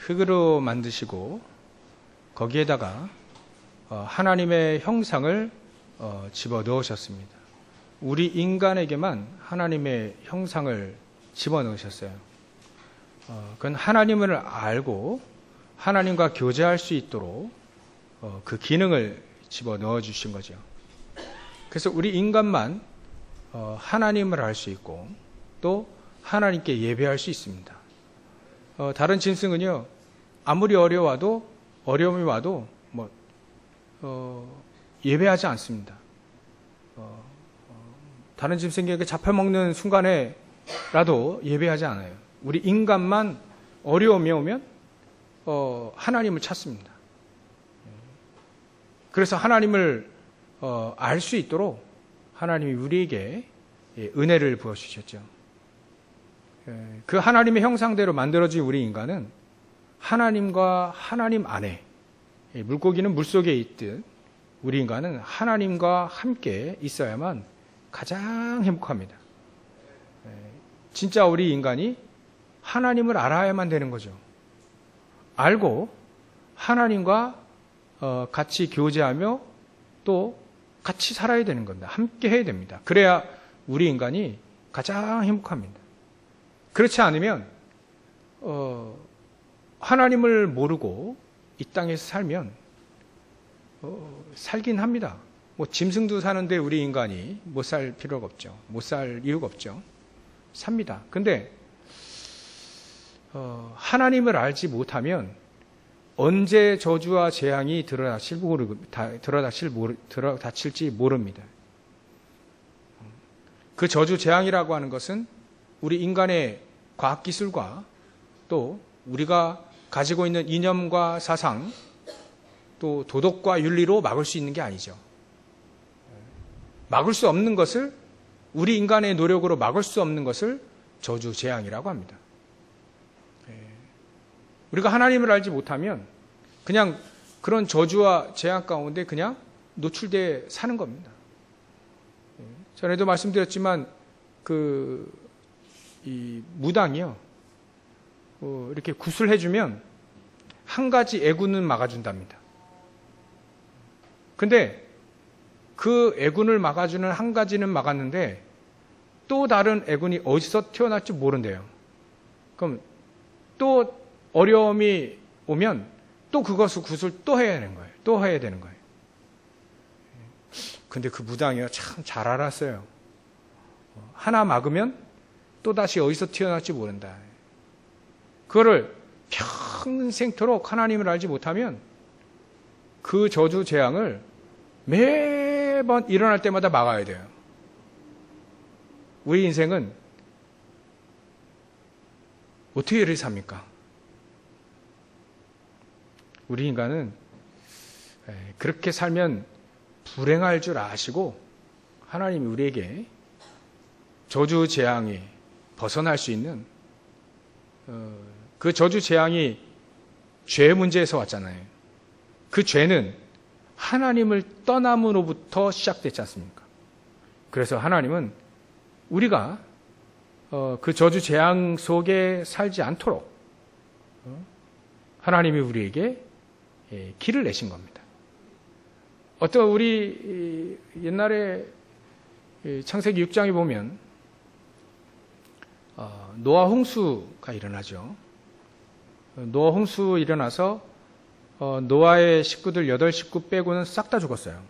흙으로 만드시고 거기에다가 하나님의 형상을 집어넣으셨습니다. 우리 인간에게만 하나님의 형상을 집어넣으셨어요. 그건 하나님을 알고 하나님과 교제할 수 있도록 그 기능을 집어넣어 주신 거죠. 그래서 우리 인간만 하나님을 알 수 있고 또 하나님께 예배할 수 있습니다. 다른 짐승은요, 아무리 어려움이 와도 예배하지 않습니다. 다른 짐승에게 잡혀먹는 순간에라도 예배하지 않아요. 우리 인간만 어려움이 오면 하나님을 찾습니다. 그래서 하나님을 알 수 있도록 하나님이 우리에게 은혜를 부어주셨죠. 그 하나님의 형상대로 만들어진 우리 인간은 하나님과 하나님 안에, 물고기는 물속에 있듯 우리 인간은 하나님과 함께 있어야만 가장 행복합니다. 진짜 우리 인간이 하나님을 알아야만 되는 거죠. 알고 하나님과 같이 교제하며 또 같이 살아야 되는 겁니다. 함께 해야 됩니다. 그래야 우리 인간이 가장 행복합니다. 그렇지 않으면 하나님을 모르고 이 땅에서 살면 살긴 합니다. 짐승도 사는데 우리 인간이 못 살 필요가 없죠. 못 살 이유가 없죠. 삽니다. 근데 하나님을 알지 못하면 언제 저주와 재앙이 들어닥칠지 모릅니다. 그 저주 재앙이라고 하는 것은 우리 인간의 과학기술과 또 우리가 가지고 있는 이념과 사상 또 도덕과 윤리로 막을 수 있는 게 아니죠. 막을 수 없는 것을, 우리 인간의 노력으로 막을 수 없는 것을 저주 재앙이라고 합니다. 우리가 하나님을 알지 못하면 그냥 그런 저주와 재앙 가운데 그냥 노출돼 사는 겁니다. 전에도 말씀드렸지만 이 무당이요, 이렇게 굿을 해주면 한 가지 애군은 막아준답니다. 근데 그 애군을 막아주는 한 가지는 막았는데 또 다른 애군이 어디서 튀어나올지 모른대요. 그럼 또 어려움이 오면 또 그것을 굿을 또 해야 되는 거예요. 또 해야 되는 거예요. 근데 그 무당이요, 참 잘 알았어요. 하나 막으면 또 다시 어디서 튀어나올지 모른다. 그거를 평생토록 하나님을 알지 못하면 그 저주 재앙을 매번 일어날 때마다 막아야 돼요. 우리 인생은 어떻게 이렇게 삽니까? 우리 인간은 그렇게 살면 불행할 줄 아시고 하나님이 우리에게 저주 재앙이 벗어날 수 있는 그 저주 재앙이 죄 문제에서 왔잖아요. 그 죄는 하나님을 떠남으로부터 시작됐지 않습니까? 그래서 하나님은 우리가 그 저주 재앙 속에 살지 않도록 하나님이 우리에게 길을 내신 겁니다. 어떤 우리 옛날에 창세기 6장에 보면 노아 홍수가 일어나죠. 노아 홍수 일어나서 노아의 식구들 8식구 빼고는 싹 다 죽었어요.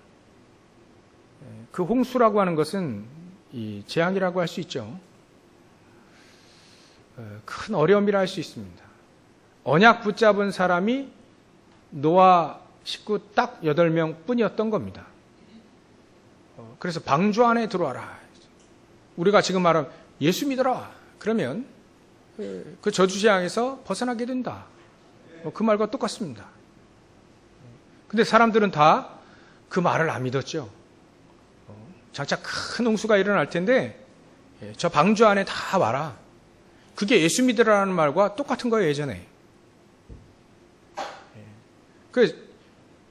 그 홍수라고 하는 것은 이 재앙이라고 할 수 있죠. 큰 어려움이라 할 수 있습니다. 언약 붙잡은 사람이 노아 식구 딱 8명 뿐이었던 겁니다. 그래서 방주 안에 들어와라. 우리가 지금 말하면 예수 믿어라. 그러면 그 저주 재앙에서 벗어나게 된다. 그 말과 똑같습니다. 근데 사람들은 다 그 말을 안 믿었죠. 장차 큰 홍수가 일어날 텐데 저 방주 안에 다 와라. 그게 예수 믿으라는 말과 똑같은 거예요, 예전에.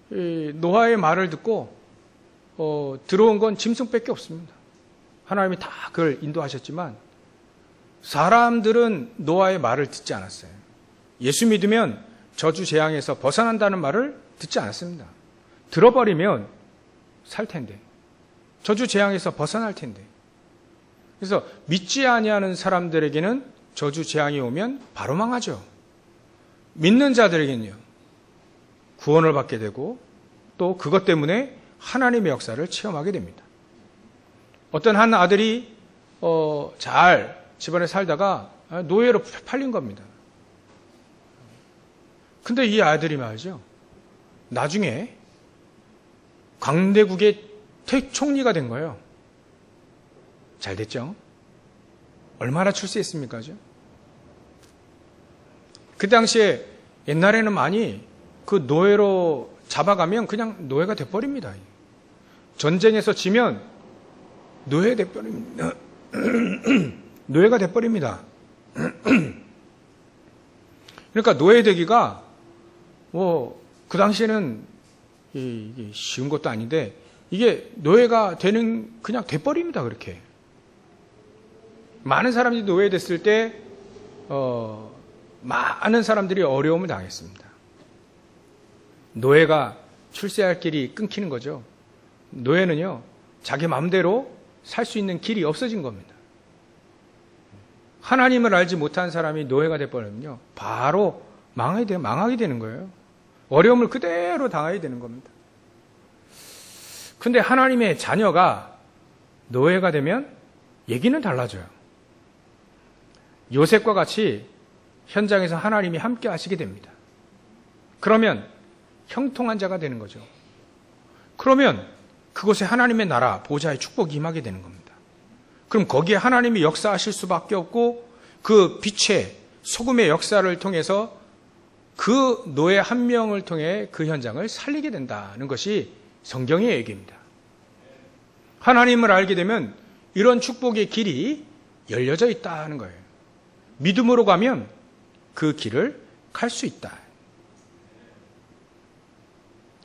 노아의 말을 듣고 들어온 건 짐승밖에 없습니다. 하나님이 다 그걸 인도하셨지만 사람들은 노아의 말을 듣지 않았어요. 예수 믿으면 저주 재앙에서 벗어난다는 말을 듣지 않았습니다. 들어버리면 살 텐데, 저주 재앙에서 벗어날 텐데. 그래서 믿지 아니하는 사람들에게는 저주 재앙이 오면 바로 망하죠. 믿는 자들에게는요, 구원을 받게 되고 또 그것 때문에 하나님의 역사를 체험하게 됩니다. 어떤 한 아들이 잘 집안에 살다가 노예로 팔린 겁니다. 근데 이 아들이 말이죠, 나중에 강대국의 총리가 된 거예요. 잘 됐죠? 얼마나 출세했습니까? 그 당시에 옛날에는 많이 그 노예로 잡아가면 그냥 노예가 돼버립니다. 전쟁에서 지면 노예 돼버립니다. 노예가 돼버립니다. 그러니까 노예되기가 그 당시에는 이게 쉬운 것도 아닌데, 이게 노예가 되는, 그냥 돼버립니다. 그렇게 많은 사람들이 노예됐을 때 많은 사람들이 어려움을 당했습니다. 노예가 출세할 길이 끊기는 거죠. 노예는요, 자기 마음대로 살 수 있는 길이 없어진 겁니다. 하나님을 알지 못한 사람이 노예가 돼버리면요, 바로 망하게 되는 거예요. 어려움을 그대로 당하게 되는 겁니다. 근데 하나님의 자녀가 노예가 되면 얘기는 달라져요. 요셉과 같이 현장에서 하나님이 함께 하시게 됩니다. 그러면 형통한 자가 되는 거죠. 그러면 그곳에 하나님의 나라, 보좌의 축복이 임하게 되는 겁니다. 그럼 거기에 하나님이 역사하실 수밖에 없고, 그 빛의 소금의 역사를 통해서 그 노예 한 명을 통해 그 현장을 살리게 된다는 것이 성경의 얘기입니다. 하나님을 알게 되면 이런 축복의 길이 열려져 있다는 거예요. 믿음으로 가면 그 길을 갈 수 있다.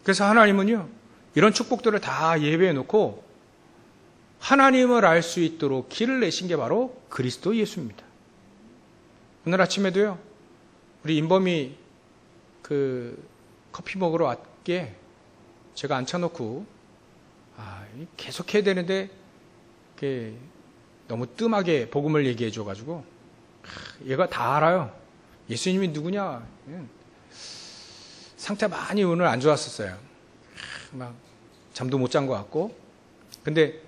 그래서 하나님은요, 이런 축복들을 다 예배해 놓고 하나님을 알 수 있도록 길을 내신 게 바로 그리스도 예수입니다. 오늘 아침에도요, 우리 인범이 커피 먹으러 왔기에 제가 앉혀놓고 계속 해야 되는데 너무 뜸하게 복음을 얘기해 줘가지고, 얘가 다 알아요. 예수님이 누구냐. 상태 많이 오늘 안 좋았었어요. 막 잠도 못 잔 것 같고. 근데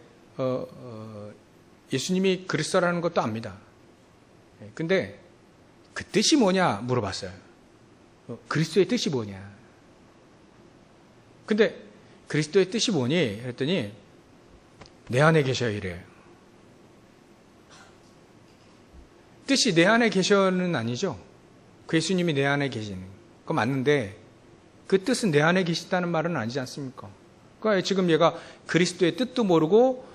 예수님이 그리스도라는 것도 압니다. 근데 그 뜻이 뭐냐 물어봤어요. 그리스도의 뜻이 뭐냐. 근데 그리스도의 뜻이 뭐니? 그랬더니 내 안에 계셔야 이래요. 뜻이 내 안에 계셔는 아니죠. 그 예수님이 내 안에 계시는 거 맞는데, 그 뜻은 내 안에 계시다는 말은 아니지 않습니까? 그러니까 지금 얘가 그리스도의 뜻도 모르고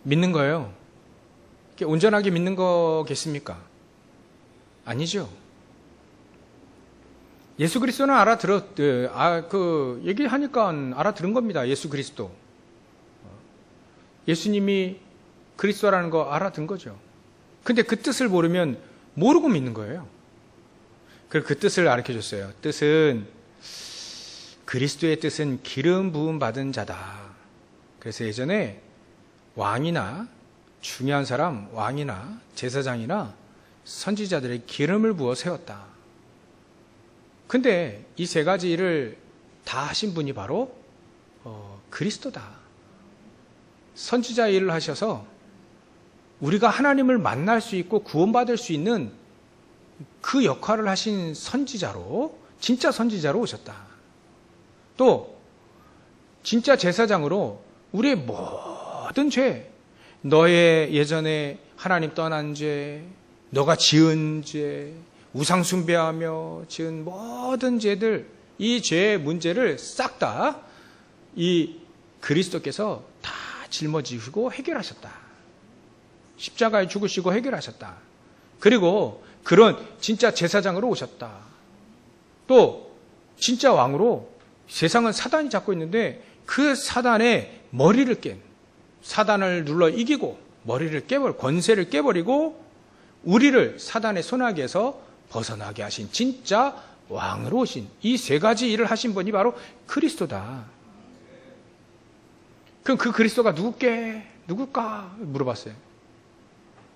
믿는 거예요. 온전하게 믿는 거겠습니까? 아니죠. 예수 그리스도는 얘기하니까 알아들은 겁니다. 예수 그리스도. 예수님이 그리스도라는 거 알아든 거죠. 근데 그 뜻을 모르면 모르고 믿는 거예요. 그래서 그 뜻을 가르쳐 줬어요. 그리스도의 뜻은 기름 부음 받은 자다. 그래서 예전에 왕이나 중요한 사람, 왕이나 제사장이나 선지자들의 기름을 부어 세웠다. 근데 이 세 가지 일을 다 하신 분이 바로 그리스도다. 선지자 일을 하셔서 우리가 하나님을 만날 수 있고 구원받을 수 있는 그 역할을 하신 선지자로, 진짜 선지자로 오셨다. 또 진짜 제사장으로 우리의 모든 죄, 너의 예전에 하나님 떠난 죄, 너가 지은 죄, 우상 숭배하며 지은 모든 죄들, 이 죄의 문제를 싹 다 이 그리스도께서 다 짊어지시고 해결하셨다. 십자가에 죽으시고 해결하셨다. 그리고 그런 진짜 제사장으로 오셨다. 또 진짜 왕으로, 세상은 사단이 잡고 있는데 그 사단의 머리를 깬, 사단을 눌러 이기고 머리를 깨버리고 권세를 깨버리고 우리를 사단의 손아귀에서 벗어나게 하신 진짜 왕으로 오신 이 세 가지 일을 하신 분이 바로 그리스도다. 그럼 그 그리스도가 누굴까 물어봤어요.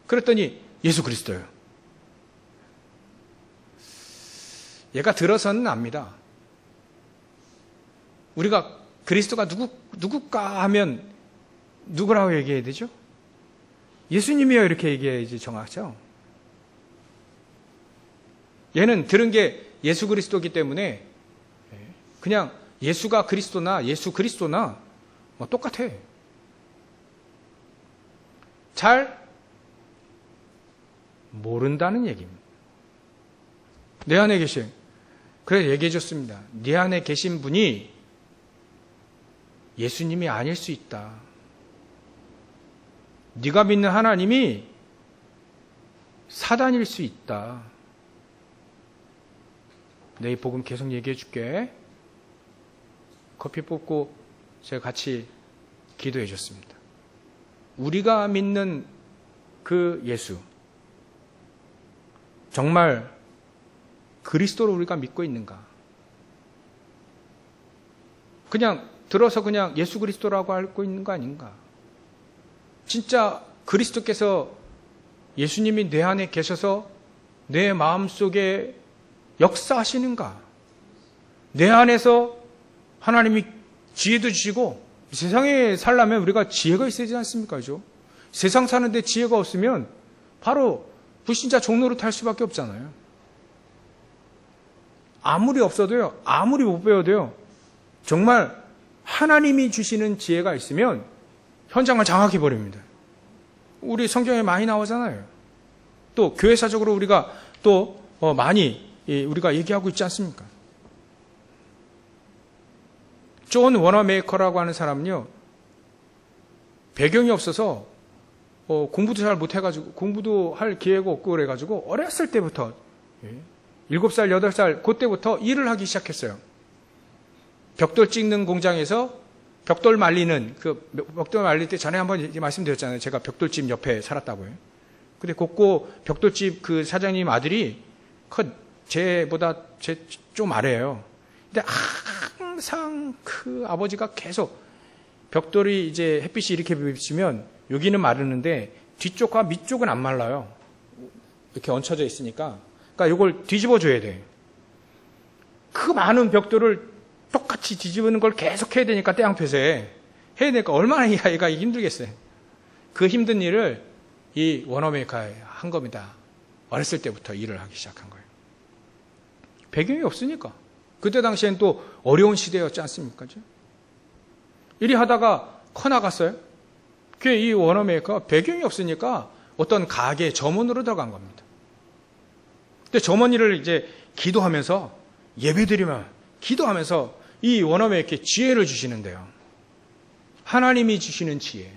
그랬더니 예수 그리스도예요. 얘가 들어서는 압니다. 우리가 그리스도가 누굴까 하면 누구라고 얘기해야 되죠? 예수님이요 이렇게 얘기해야지 정확하죠. 얘는 들은 게 예수 그리스도이기 때문에 그냥 예수가 그리스도나 예수 그리스도나 뭐 똑같아. 잘 모른다는 얘기입니다. 내 안에 계신, 그래 얘기해 줬습니다. 내 안에 계신 분이 예수님이 아닐 수 있다. 네가 믿는 하나님이 사단일 수 있다. 내일 복음 계속 얘기해 줄게. 커피 뽑고 제가 같이 기도해 줬습니다. 우리가 믿는 그 예수, 정말 그리스도를 우리가 믿고 있는가? 그냥 들어서 그냥 예수 그리스도라고 알고 있는 거 아닌가? 진짜 그리스도께서 예수님이 내 안에 계셔서 내 마음속에 역사하시는가? 내 안에서 하나님이 지혜도 주시고 세상에 살려면 우리가 지혜가 있어야 되지 않습니까? 그죠? 세상 사는데 지혜가 없으면 바로 불신자 종로로 탈 수밖에 없잖아요. 아무리 없어도요, 아무리 못 배워도요, 정말 하나님이 주시는 지혜가 있으면 현장을 장악해 버립니다. 우리 성경에 많이 나오잖아요. 또 교회사적으로 우리가 또 많이 우리가 얘기하고 있지 않습니까? 존 워너메이커라고 하는 사람은요, 배경이 없어서 공부도 잘 못해가지고 공부도 할 기회가 없고 그래가지고 어렸을 때부터 7살, 8살 그때부터 일을 하기 시작했어요. 벽돌 찍는 공장에서 벽돌 말리는, 벽돌 말릴 때 전에 한번 말씀드렸잖아요. 제가 벽돌집 옆에 살았다고요. 근데 그거 벽돌집 그 사장님 아들이 쟤보다 좀 아래예요. 근데 항상 그 아버지가 계속 벽돌이 이제 햇빛이 이렇게 비치면 여기는 마르는데 뒤쪽과 밑쪽은 안 말라요. 이렇게 얹혀져 있으니까. 그러니까 이걸 뒤집어 줘야 돼. 그 많은 벽돌을 똑같이 뒤집는 걸 계속 해야 되니까 태양볕에 해야 되니까 얼마나 이 아이가 힘들겠어요. 그 힘든 일을 이 워너메이커가 한 겁니다. 어렸을 때부터 일을 하기 시작한 거예요. 배경이 없으니까. 그때 당시엔 또 어려운 시대였지 않습니까? 이리 하다가 커나갔어요. 그게 이 워너메이커가 배경이 없으니까 어떤 가게 점원으로 들어간 겁니다. 근데 점원일을 이제 기도하면서 예배드리면 기도하면서 이 워너메이커에 지혜를 주시는데요. 하나님이 주시는 지혜.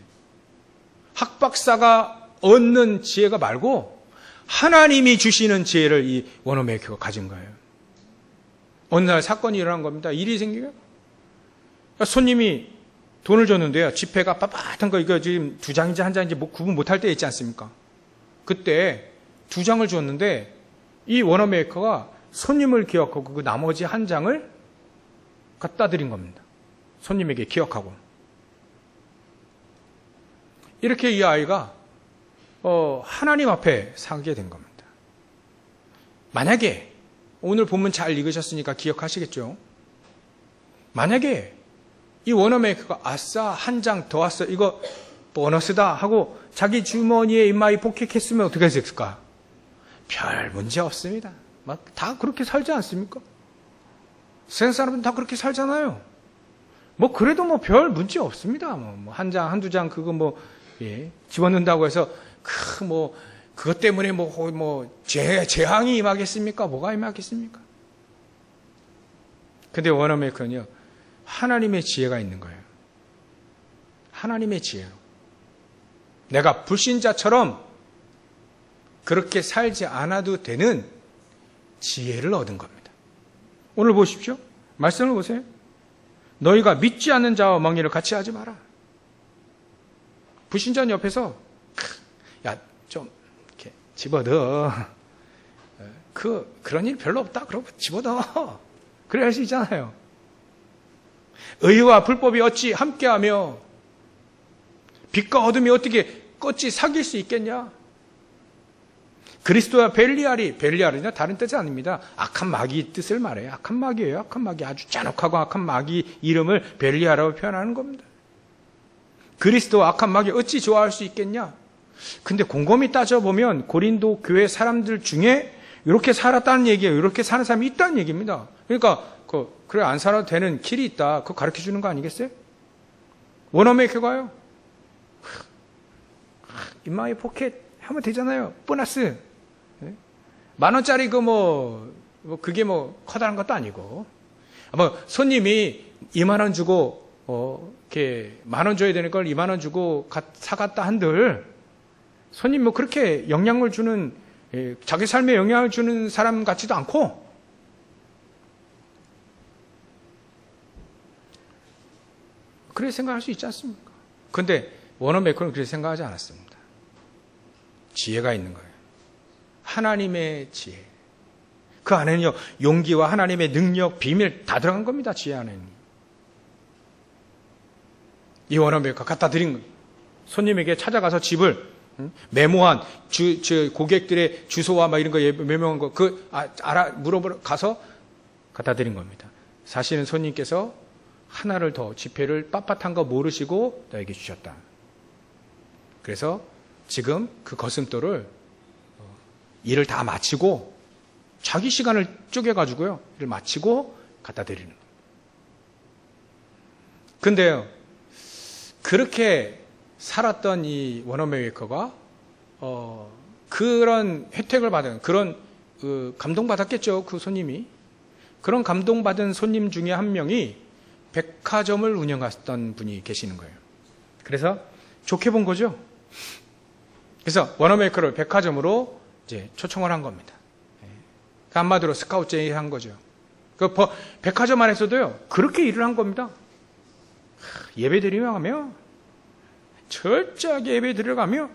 학박사가 얻는 지혜가 말고 하나님이 주시는 지혜를 이 워너메이커가 가진 거예요. 어느 날 사건이 일어난 겁니다. 일이 생기고 손님이 돈을 줬는데요. 지폐가 빳빳한 거 이거 지금 2장인지 1장인지 구분 못할 때 있지 않습니까? 그때 2장을 줬는데 이 워너메이커가 손님을 기억하고 그 나머지 1장을 갖다 드린 겁니다. 손님에게 기억하고. 이렇게 이 아이가 하나님 앞에 서게 된 겁니다. 만약에 오늘 본문 잘 읽으셨으니까 기억하시겠죠? 만약에 이 워너메이커가 아싸 1장 더 왔어 이거 보너스다 하고 자기 주머니에 입마이 폭행했으면 어떻게 했을까? 별 문제 없습니다. 막 다 그렇게 살지 않습니까? 세상 사람은 다 그렇게 살잖아요. 뭐 그래도 뭐 별 문제 없습니다. 뭐 1장, 1-2장 그거 집어넣는다고 해서 그것 때문에 재앙이 임하겠습니까? 뭐가 임하겠습니까? 근데 워너메이커는요, 하나님의 지혜가 있는 거예요. 하나님의 지혜로. 내가 불신자처럼 그렇게 살지 않아도 되는 지혜를 얻은 겁니다. 오늘 보십시오. 말씀을 보세요. 너희가 믿지 않는 자와 멍에를 같이 하지 마라. 불신자는 옆에서 야, 좀 이렇게 집어넣어. 그런 일 별로 없다. 그러고 집어넣어. 그래야 할 수 있잖아요. 의와 불법이 어찌 함께하며 빛과 어둠이 어떻게 어찌 사귈 수 있겠냐? 그리스도와 벨리알은요 다른 뜻이 아닙니다. 악한 마귀 뜻을 말해요. 악한 마귀예요. 악한 마귀, 아주 잔혹하고 악한 마귀 이름을 벨리알이라고 표현하는 겁니다. 그리스도와 악한 마귀 어찌 좋아할 수 있겠냐? 근데 곰곰이 따져보면 고린도 교회 사람들 중에 이렇게 살았다는 얘기예요. 이렇게 사는 사람이 있다는 얘기입니다. 그러니까 그래 안 살아도 되는 길이 있다. 그거 가르쳐 주는 거 아니겠어요? 원어메이커가요. 인마이 포켓 하면 되잖아요. 보너스. 10,000원짜리 그게 커다란 것도 아니고. 손님이 20,000원 주고 이렇게 10,000원 줘야 되는 걸 20,000원 주고 사갔다 한들 손님 그렇게 영향을 주는 자기 삶에 영향을 주는 사람 같지도 않고 그렇게 생각할 수 있지 않습니까? 그런데 워너메이커는 그렇게 생각하지 않았습니다. 지혜가 있는 거예요. 하나님의 지혜. 그 안에는요 용기와 하나님의 능력, 비밀 다 들어간 겁니다. 지혜 안에는. 이 워너메이커 갖다 드린 거예요. 손님에게 찾아가서 집을 메모한 고객들의 주소와 이런 거 메모한 거 물어보러 가서 갖다 드린 겁니다. 사실은 손님께서 하나를 더 지폐를 빳빳한 거 모르시고 너에게 주셨다. 그래서 지금 그 거슴돌을 일을 다 마치고 자기 시간을 쪼개가지고요 일을 마치고 갖다 드리는 거예요. 근데요 그렇게 살았던 이 워너메이커가 그런 혜택을 받은 그런 감동받았겠죠. 그 손님이. 그런 감동받은 손님 중에 한 명이 백화점을 운영했던 분이 계시는 거예요. 그래서 좋게 본 거죠. 그래서 워너메이커를 백화점으로 이제 초청을 한 겁니다. 한마디로 스카우트 제의한 거죠. 그 백화점 안에서도요 그렇게 일을 한 겁니다. 예배 드리며 철저하게 예배 드려가며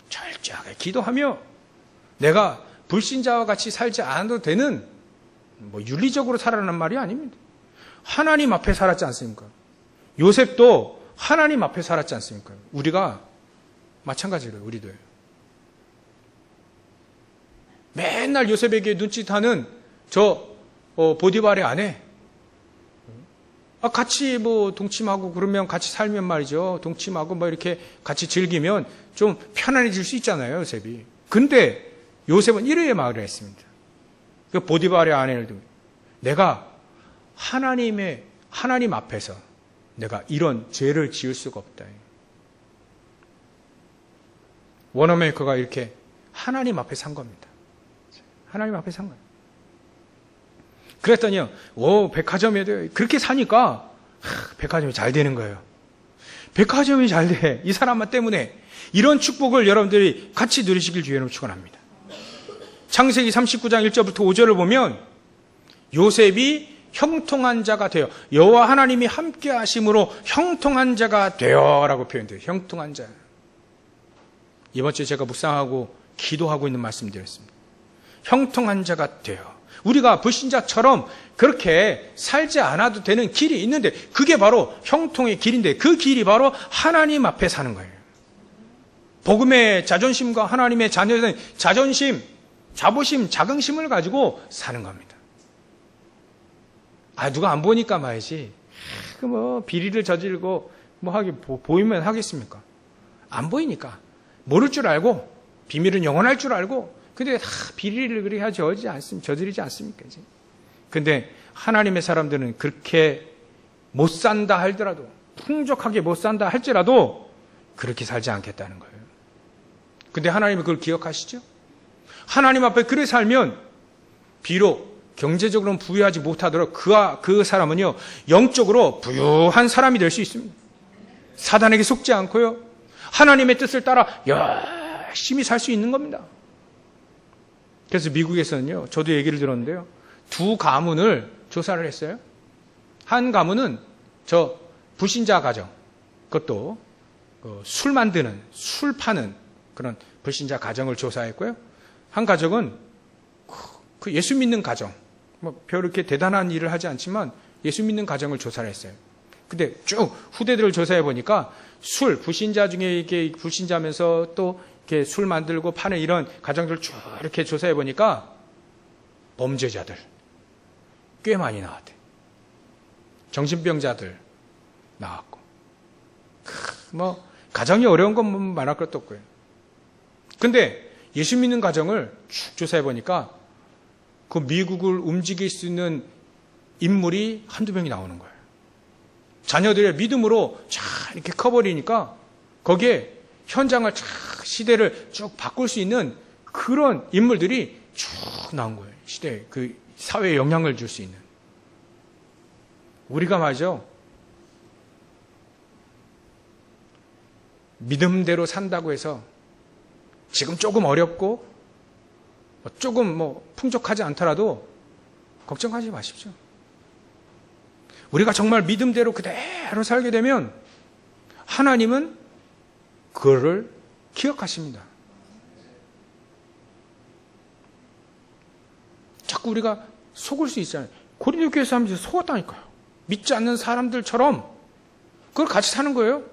철저하게 기도하며 내가 불신자와 같이 살지 않아도 되는 윤리적으로 살아라는 말이 아닙니다. 하나님 앞에 살았지 않습니까? 요셉도 하나님 앞에 살았지 않습니까? 우리가 마찬가지로 우리도요. 맨날 요셉에게 눈짓하는 보디발의 아내 같이 동침하고 그러면 같이 살면 말이죠. 동침하고 이렇게 같이 즐기면 좀 편안해질 수 있잖아요, 요셉이. 근데 요셉은 이러한 말을 했습니다. 그 보디발의 아내를 두고 내가 하나님 앞에서 내가 이런 죄를 지을 수가 없다. 워너메이커가 이렇게 하나님 앞에 산 겁니다. 하나님 앞에 산 거예요. 그랬더니요, 백화점에도 그렇게 사니까, 백화점이 잘 되는 거예요. 백화점이 잘 돼. 이 사람 때문에. 이런 축복을 여러분들이 같이 누리시길 주의로 축원합니다. 창세기 39장 1절부터 5절을 보면, 요셉이 형통한 자가 되어, 여호와 하나님이 함께 하심으로 형통한 자가 되어 라고 표현돼요. 형통한 자. 이번 주에 제가 묵상하고 기도하고 있는 말씀 드렸습니다. 형통한 자가 되어. 우리가 불신자처럼 그렇게 살지 않아도 되는 길이 있는데 그게 바로 형통의 길인데 그 길이 바로 하나님 앞에 사는 거예요. 복음의 자존심과 하나님의 자녀된 자존심, 자부심, 자긍심을 가지고 사는 겁니다. 누가 안 보니까 말이지. 비리를 저지르고 보이면 하겠습니까? 안 보이니까. 모를 줄 알고 비밀은 영원할 줄 알고 근데 비리를 그렇게 저지르지 않습니까? 이제. 근데 하나님의 사람들은 그렇게 못 산다 할지라도, 풍족하게 못 산다 할지라도 그렇게 살지 않겠다는 거예요. 근데 하나님은 그걸 기억하시죠? 하나님 앞에 그렇게 살면 비록 경제적으로는 부유하지 못하더라도 그 사람은요 영적으로 부유한 사람이 될 수 있습니다. 사단에게 속지 않고요 하나님의 뜻을 따라 열심히 살 수 있는 겁니다. 그래서 미국에서는요, 저도 얘기를 들었는데요, 2 가문을 조사를 했어요. 한 가문은 불신자 가정, 그것도 술 만드는, 술 파는 그런 불신자 가정을 조사했고요. 한 가족은 그 예수 믿는 가정, 별 이렇게 대단한 일을 하지 않지만 예수 믿는 가정을 조사를 했어요. 근데 쭉 후대들을 조사해 보니까 불신자 중에 이렇게 불신자면서 또 이렇게 술 만들고 파는 이런 가정들 쭉 이렇게 조사해 보니까 범죄자들 꽤 많이 나왔대. 정신병자들 나왔고. 가정이 어려운 건 말할 것도 없고요. 근데 예수 믿는 가정을 쭉 조사해 보니까 그 미국을 움직일 수 있는 인물이 한두 명이 나오는 거예요. 자녀들의 믿음으로 쫙 이렇게 커버리니까 거기에 현장을 쫙 시대를 쭉 바꿀 수 있는 그런 인물들이 쭉 나온 거예요. 시대에 그 사회에 영향을 줄 수 있는. 우리가 말이죠. 믿음대로 산다고 해서 지금 조금 어렵고 조금 풍족하지 않더라도 걱정하지 마십시오. 우리가 정말 믿음대로 그대로 살게 되면 하나님은 그거를 기억하십니다. 자꾸 우리가 속을 수 있잖아요. 고린도 교회 사람들이 속았다니까요. 믿지 않는 사람들처럼 그걸 같이 사는 거예요.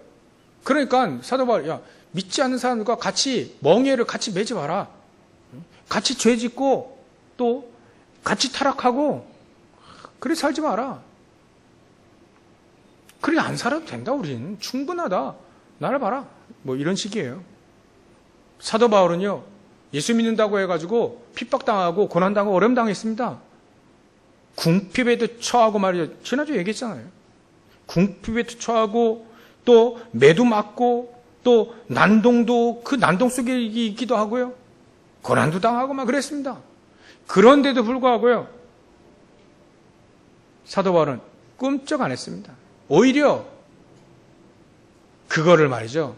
그러니까 사도 바울, 믿지 않는 사람들과 같이 멍에를 같이 매지 마라. 같이 죄 짓고 또 같이 타락하고 그래 살지 마라. 그래 안 살아도 된다. 우리는 충분하다. 나를 봐라. 이런 식이에요. 사도 바울은요, 예수 믿는다고 해가지고 핍박당하고 고난당하고 어려움당했습니다. 궁핍에도 처하고 말이죠. 지난주에 얘기했잖아요. 궁핍에도 처하고 또 매도 맞고 또 난동도 그 난동 속에 있기도 하고요. 고난도 당하고 막 그랬습니다. 그런데도 불구하고요. 사도 바울은 끔찍 안 했습니다. 오히려 그거를 말이죠.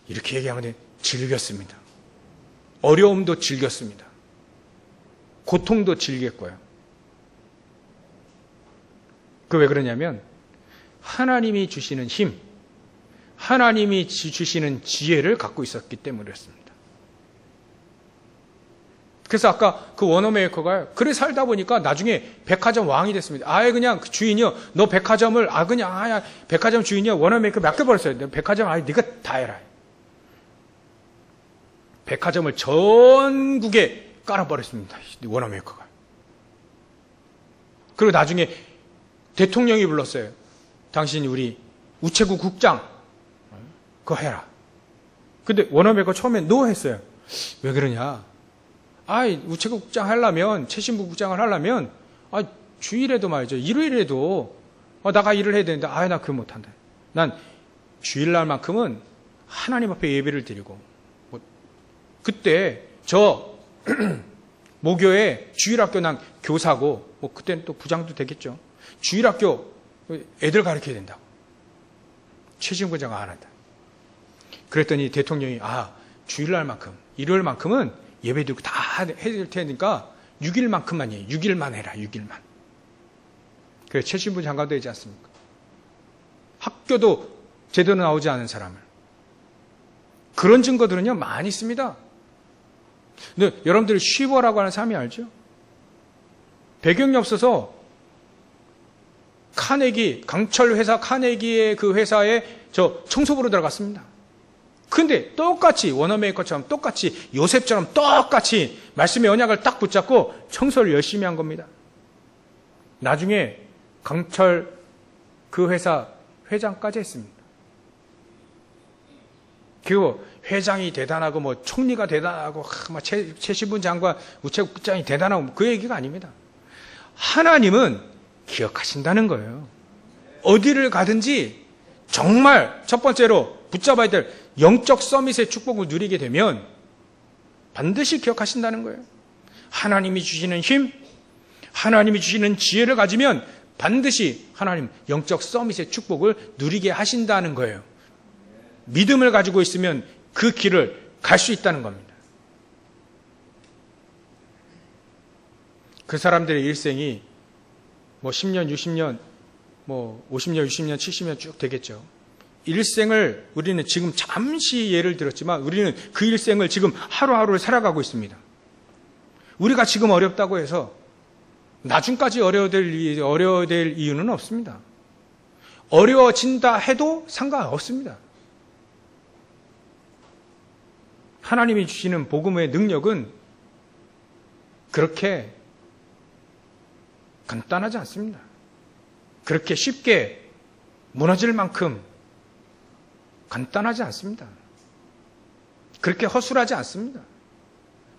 이렇게 얘기하면 즐겼습니다. 어려움도 즐겼습니다. 고통도 즐겼고요. 그 왜 그러냐면 하나님이 주시는 힘, 하나님이 주시는 지혜를 갖고 있었기 때문이었습니다. 그래서 아까 그 워너메이커가 그래 살다 보니까 나중에 백화점 왕이 됐습니다. 아예 그냥 그 주인이요, 너 백화점을 백화점 주인이요, 워너메이커 맡겨버렸어요. 백화점 네가 다 해라. 백화점을 전국에 깔아버렸습니다. 워너메이커가. 그리고 나중에 대통령이 불렀어요. 당신이 우리 우체국 국장 그거 해라. 근데 워너메이커 처음에 노 했어요. 왜 그러냐? 우체국 국장 하려면, 최신부 국장을 하려면, 주일에도 말이죠. 일요일에도, 나가 일을 해야 되는데, 나 그거 못한다. 난 주일날만큼은 하나님 앞에 예배를 드리고, 그때, 모교에 주일학교 난 교사고, 그때는 또 부장도 되겠죠. 주일학교 애들 가르쳐야 된다고. 최신부 장관 안 한다. 그랬더니 대통령이, 주일날만큼, 일요일만큼은 예배 드리고 다 해줄 테니까 6일만큼만 해. 6일만 해라. 6일만. 그래서 최신부 장관도 되지 않습니까? 학교도 제대로 나오지 않은 사람을. 그런 증거들은요, 많이 있습니다. 근데 여러분들이 쉬버라고 하는 사람이 알죠? 배경이 없어서 강철 회사 카네기의 그 회사에 청소부로 들어갔습니다. 근데 똑같이 워너메이커처럼 똑같이 요셉처럼 똑같이 말씀의 언약을 딱 붙잡고 청소를 열심히 한 겁니다. 나중에 강철 그 회사 회장까지 했습니다. 그리고 회장이 대단하고 총리가 대단하고 최신부 장관 우체국장이 대단하고 그 얘기가 아닙니다. 하나님은 기억하신다는 거예요. 어디를 가든지 정말 첫 번째로 붙잡아야 될 영적 서밋의 축복을 누리게 되면 반드시 기억하신다는 거예요. 하나님이 주시는 힘, 하나님이 주시는 지혜를 가지면 반드시 하나님 영적 서밋의 축복을 누리게 하신다는 거예요. 믿음을 가지고 있으면 그 길을 갈 수 있다는 겁니다. 그 사람들의 일생이 10년, 60년, 50년, 60년, 70년 쭉 되겠죠. 일생을 우리는 지금 잠시 예를 들었지만 우리는 그 일생을 지금 하루하루를 살아가고 있습니다. 우리가 지금 어렵다고 해서 나중까지 어려워야 될 이유는 없습니다. 어려워진다 해도 상관없습니다. 하나님이 주시는 복음의 능력은 그렇게 간단하지 않습니다. 그렇게 쉽게 무너질 만큼 간단하지 않습니다. 그렇게 허술하지 않습니다.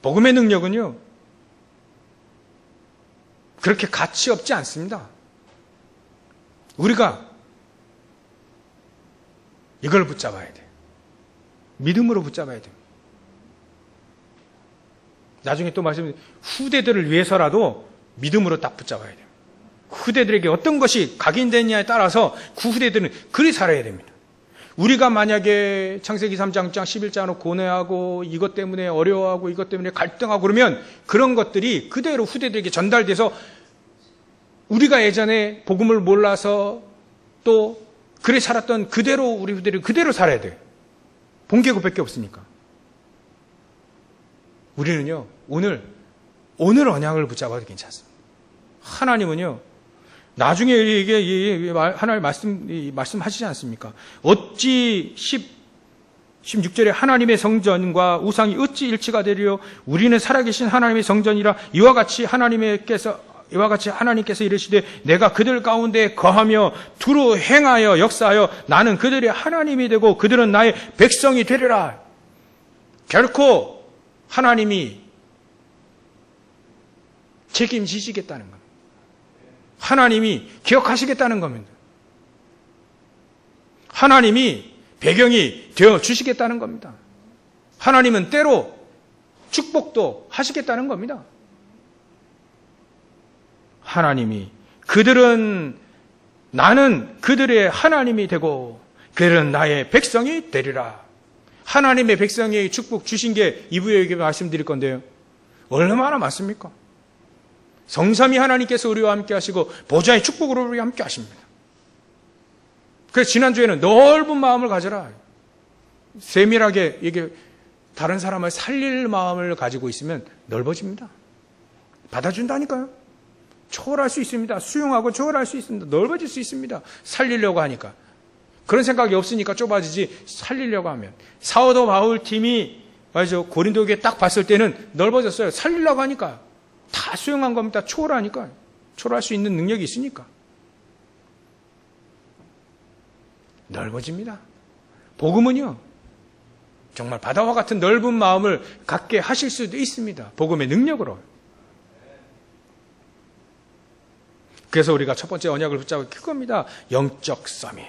복음의 능력은요, 그렇게 가치 없지 않습니다. 우리가 이걸 붙잡아야 돼요. 믿음으로 붙잡아야 돼요. 나중에 또 말씀드린 후대들을 위해서라도 믿음으로 딱 붙잡아야 돼요. 후대들에게 어떤 것이 각인되느냐에 따라서 그 후대들은 그리 살아야 됩니다. 우리가 만약에 창세기 3장 11장으로 고뇌하고 이것 때문에 어려워하고 이것 때문에 갈등하고 그러면 그런 것들이 그대로 후대들에게 전달돼서 우리가 예전에 복음을 몰라서 또 그래 살았던 그대로 우리 후대를 그대로 살아야 돼요. 본계급밖에 없으니까. 우리는요, 오늘 언약을 붙잡아도 괜찮습니다. 하나님은요, 나중에 이게 하나님 말씀하시지 않습니까? 어찌 16절에 하나님의 성전과 우상이 어찌 일치가 되리요? 우리는 살아계신 하나님의 성전이라 이와 같이 하나님께서 이르시되 내가 그들 가운데 거하며 두루 행하여 역사하여 나는 그들의 하나님이 되고 그들은 나의 백성이 되리라. 결코 하나님이 책임지시겠다는 겁니다. 하나님이 기억하시겠다는 겁니다. 하나님이 배경이 되어 주시겠다는 겁니다. 하나님은 때로 축복도 하시겠다는 겁니다. 하나님이 나는 그들의 하나님이 되고 그들은 나의 백성이 되리라. 하나님의 백성에게 축복 주신 게 2부에 말씀드릴 건데요. 얼마나 많습니까? 성삼위 하나님께서 우리와 함께 하시고 보좌의 축복으로 우리와 함께 하십니다. 그래서 지난주에는 넓은 마음을 가져라. 세밀하게 이게 다른 사람을 살릴 마음을 가지고 있으면 넓어집니다. 받아준다니까요. 초월할 수 있습니다. 수용하고 초월할 수 있습니다. 넓어질 수 있습니다. 살리려고 하니까. 그런 생각이 없으니까 좁아지지 살리려고 하면. 사도 바울 팀이 고린도 교회 딱 봤을 때는 넓어졌어요. 살리려고 하니까. 다 수용한 겁니다. 초월하니까. 초월할 수 있는 능력이 있으니까. 넓어집니다. 복음은요, 정말 바다와 같은 넓은 마음을 갖게 하실 수도 있습니다. 복음의 능력으로. 그래서 우리가 첫 번째 언약을 붙잡을 그겁니다. 영적 서밋.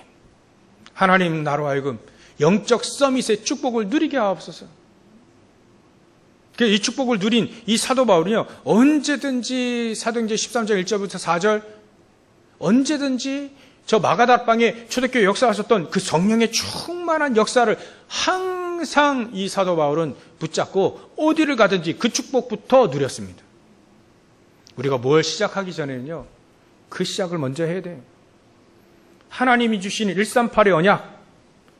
하나님 나로 하여금 영적 서밋의 축복을 누리게 하옵소서. 이 축복을 누린 이 사도 바울은요, 언제든지 사도행전 13장 1절부터 4절, 언제든지 저 마가다락방에 초대교회 역사하셨던 그 성령의 충만한 역사를 항상 이 사도 바울은 붙잡고 어디를 가든지 그 축복부터 누렸습니다. 우리가 뭘 시작하기 전에는요, 그 시작을 먼저 해야 돼요. 하나님이 주신 138의 언약,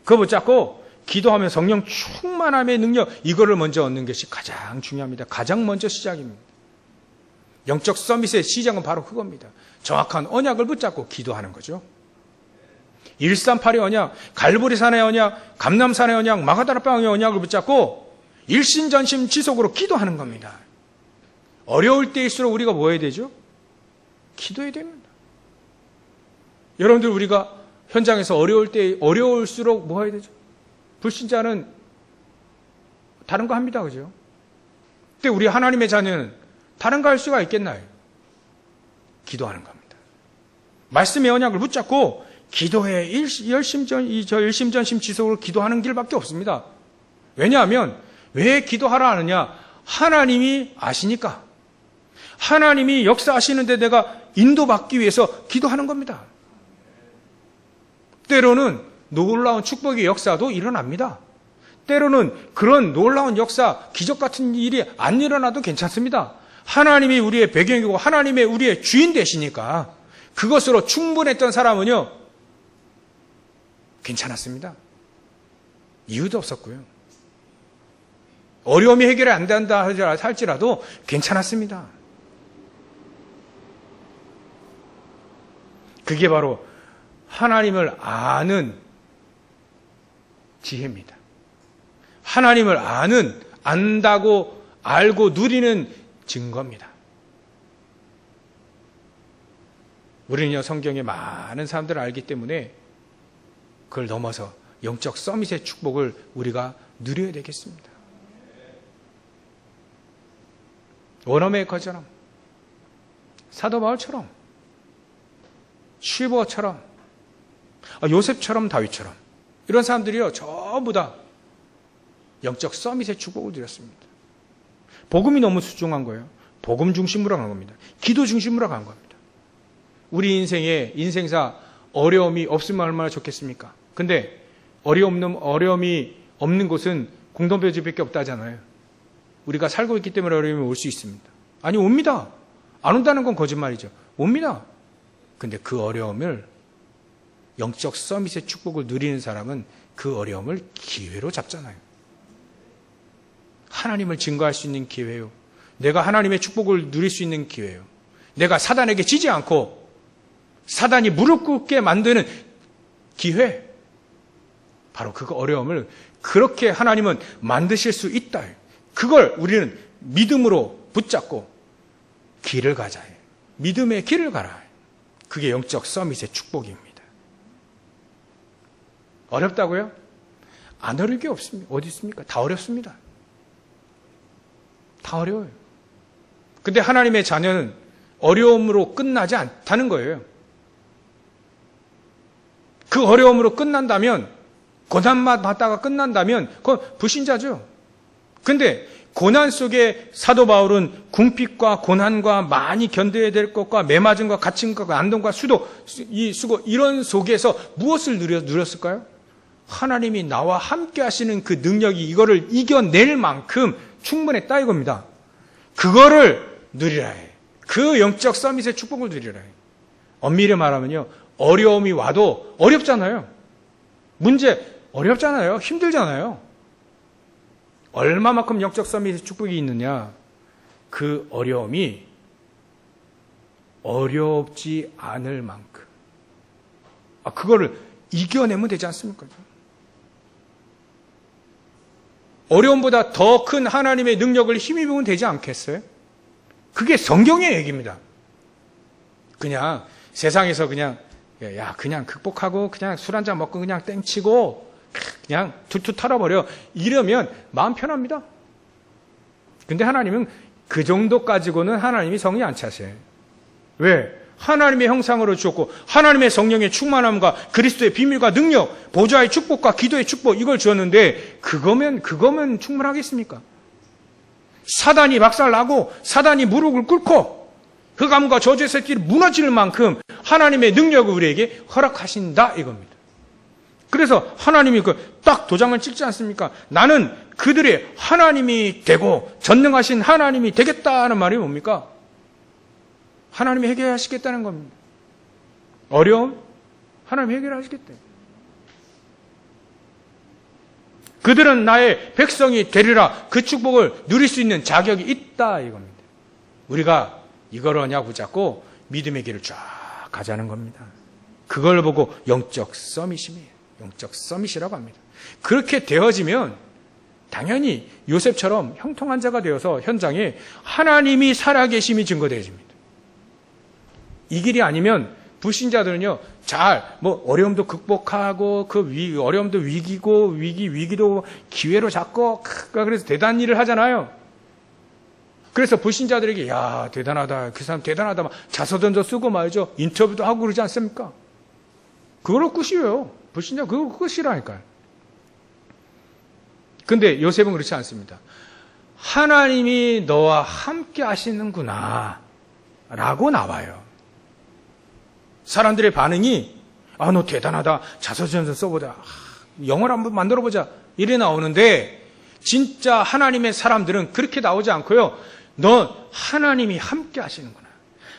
그거 붙잡고 기도하며 성령 충만함의 능력, 이거를 먼저 얻는 것이 가장 중요합니다. 가장 먼저 시작입니다. 영적 서밋의 시작은 바로 그겁니다. 정확한 언약을 붙잡고 기도하는 거죠. 138의 언약, 갈보리산의 언약, 감남산의 언약, 마가다락방의 언약을 붙잡고 일신전심 지속으로 기도하는 겁니다. 어려울 때일수록 우리가 뭐 해야 되죠? 기도해야 됩니다. 여러분들, 우리가 현장에서 어려울수록 뭐 해야 되죠? 불신자는 다른 거 합니다. 그죠? 근데 우리 하나님의 자녀는 다른 거 할 수가 있겠나요? 기도하는 겁니다. 말씀의 언약을 붙잡고 기도에 일심전심 지속으로 기도하는 길밖에 없습니다. 왜냐하면 왜 기도하라 하느냐? 하나님이 아시니까. 하나님이 역사하시는데 내가 인도받기 위해서 기도하는 겁니다. 때로는 놀라운 축복의 역사도 일어납니다. 때로는 그런 놀라운 역사, 기적 같은 일이 안 일어나도 괜찮습니다. 하나님이 우리의 배경이고 하나님의 우리의 주인 되시니까 그것으로 충분했던 사람은요, 괜찮았습니다. 이유도 없었고요. 어려움이 해결이 안 된다 할지라도 괜찮았습니다. 그게 바로 하나님을 아는 지혜입니다. 하나님을 안다고 알고 누리는 증거입니다. 우리는요, 성경에 많은 사람들을 알기 때문에 그걸 넘어서 영적 서밋의 축복을 우리가 누려야 되겠습니다. 워너메이커처럼, 사도 바울처럼, 쉬버처럼, 요셉처럼, 다윗처럼 이런 사람들이요, 전부 다 영적 서밋의 축복을 누렸습니다. 복음이 너무 수중한 거예요. 복음 중심으로 간 겁니다. 기도 중심으로 간 겁니다. 우리 인생사 어려움이 없으면 얼마나 좋겠습니까? 근데 어려움이 없는 곳은 공동묘지밖에 없다잖아요. 우리가 살고 있기 때문에 어려움이 올 수 있습니다. 아니, 옵니다. 안 온다는 건 거짓말이죠. 옵니다. 근데 그 어려움을, 영적 서밋의 축복을 누리는 사람은 그 어려움을 기회로 잡잖아요. 하나님을 증거할 수 있는 기회요. 내가 하나님의 축복을 누릴 수 있는 기회요. 내가 사단에게 지지 않고 사단이 무릎 꿇게 만드는 기회. 바로 그 어려움을 그렇게 하나님은 만드실 수 있다. 그걸 우리는 믿음으로 붙잡고 길을 가자. 믿음의 길을 가라. 그게 영적 서밋의 축복입니다. 어렵다고요? 안 어려울 게 없습니다. 어디 있습니까? 다 어렵습니다. 다 어려워요. 근데 하나님의 자녀는 어려움으로 끝나지 않다는 거예요. 그 어려움으로 끝난다면, 고난만 받다가 끝난다면 그건 불신자죠. 근데 고난 속에 사도 바울은 궁핍과 고난과 많이 견뎌야 될 것과 매맞음과 갇힘과 안동과 수고 이런 속에서 무엇을 누렸을까요? 하나님이 나와 함께 하시는 그 능력이 이거를 이겨낼 만큼 충분했다 이겁니다. 그거를 누리라 해. 그 영적 서밋의 축복을 누리라 해. 엄밀히 말하면요, 어려움이 와도 어렵잖아요. 문제 어렵잖아요. 힘들잖아요. 얼마만큼 영적 서밋의 축복이 있느냐? 그 어려움이 어렵지 않을 만큼. 그거를 이겨내면 되지 않습니까? 어려움보다 더 큰 하나님의 능력을 힘입으면 되지 않겠어요? 그게 성경의 얘기입니다. 그냥 세상에서 그냥 극복하고 그냥 술 한잔 먹고 그냥 땡치고 그냥 툴툴 털어버려. 이러면 마음 편합니다. 근데 하나님은 그 정도 가지고는 하나님이 성이 안 차세요. 왜? 하나님의 형상으로 주었고 하나님의 성령의 충만함과 그리스도의 비밀과 능력, 보좌의 축복과 기도의 축복 이걸 주었는데 그거면 충분하겠습니까? 사단이 박살나고 사단이 무릎을 꿇고 흑암과 저주의 새끼를 무너질 만큼 하나님의 능력을 우리에게 허락하신다 이겁니다. 그래서 하나님이 딱 도장을 찍지 않습니까? 나는 그들의 하나님이 되고 전능하신 하나님이 되겠다는 말이 뭡니까? 하나님이 해결하시겠다는 겁니다. 어려움? 하나님이 해결하시겠다. 그들은 나의 백성이 되리라. 그 축복을 누릴 수 있는 자격이 있다 이겁니다. 우리가 이걸 언약 붙잡고 믿음의 길을 쫙 가자는 겁니다. 그걸 보고 영적 서밋이에요. 영적 서밋이라고 합니다. 그렇게 되어지면 당연히 요셉처럼 형통한 자가 되어서 현장에 하나님이 살아계심이 증거되어집니다. 이 길이 아니면 불신자들은요, 어려움도 극복하고, 어려움도 위기도 기회로 잡고, 그래서 대단한 일을 하잖아요. 그래서 불신자들에게, 야, 대단하다. 그 사람 대단하다. 막 자서전도 쓰고 말이죠. 인터뷰도 하고 그러지 않습니까? 그걸로 끝이에요. 불신자, 그거 끝이라니까요. 근데 요셉은 그렇지 않습니다. 하나님이 너와 함께 하시는구나. 라고 나와요. 사람들의 반응이 너 대단하다. 자서전서 써보자. 영어를 한번 만들어보자. 이래 나오는데 진짜 하나님의 사람들은 그렇게 나오지 않고요. 넌 하나님이 함께 하시는구나.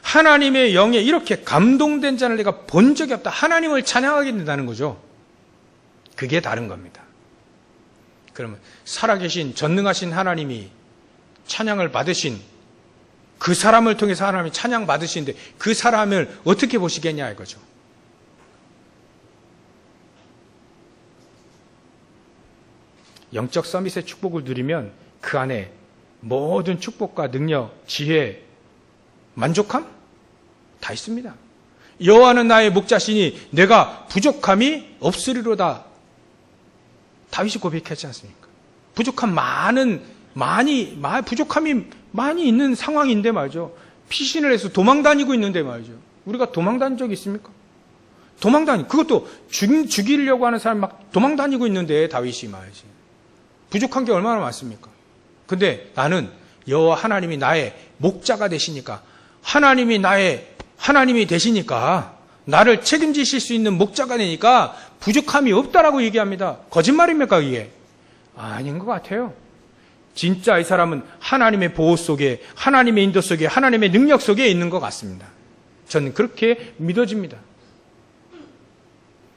하나님의 영에 이렇게 감동된 자를 내가 본 적이 없다. 하나님을 찬양하게 된다는 거죠. 그게 다른 겁니다. 그러면 살아계신 전능하신 하나님이 찬양을 받으신 그 사람을 통해서 하나님이 찬양 받으시는데 그 사람을 어떻게 보시겠냐 이거죠. 영적 서밋의 축복을 누리면 그 안에 모든 축복과 능력, 지혜, 만족함 다 있습니다. 여호와는 나의 목자시니 내가 부족함이 없으리로다. 다윗이 고백했지 않습니까? 부족함이 많이 있는 상황인데 말이죠. 피신을 해서 도망다니고 있는데 말이죠. 우리가 도망다닌 적이 있습니까? 그것도 죽이려고 하는 사람이 막 도망다니고 있는데 다윗이 말이지. 부족한 게 얼마나 많습니까? 근데 나는 여호와 하나님이 나의 목자가 되시니까 하나님이 되시니까 나를 책임지실 수 있는 목자가 되니까 부족함이 없다라고 얘기합니다. 거짓말입니까 이게? 아닌 것 같아요. 진짜 이 사람은 하나님의 보호 속에, 하나님의 인도 속에, 하나님의 능력 속에 있는 것 같습니다. 저는 그렇게 믿어집니다.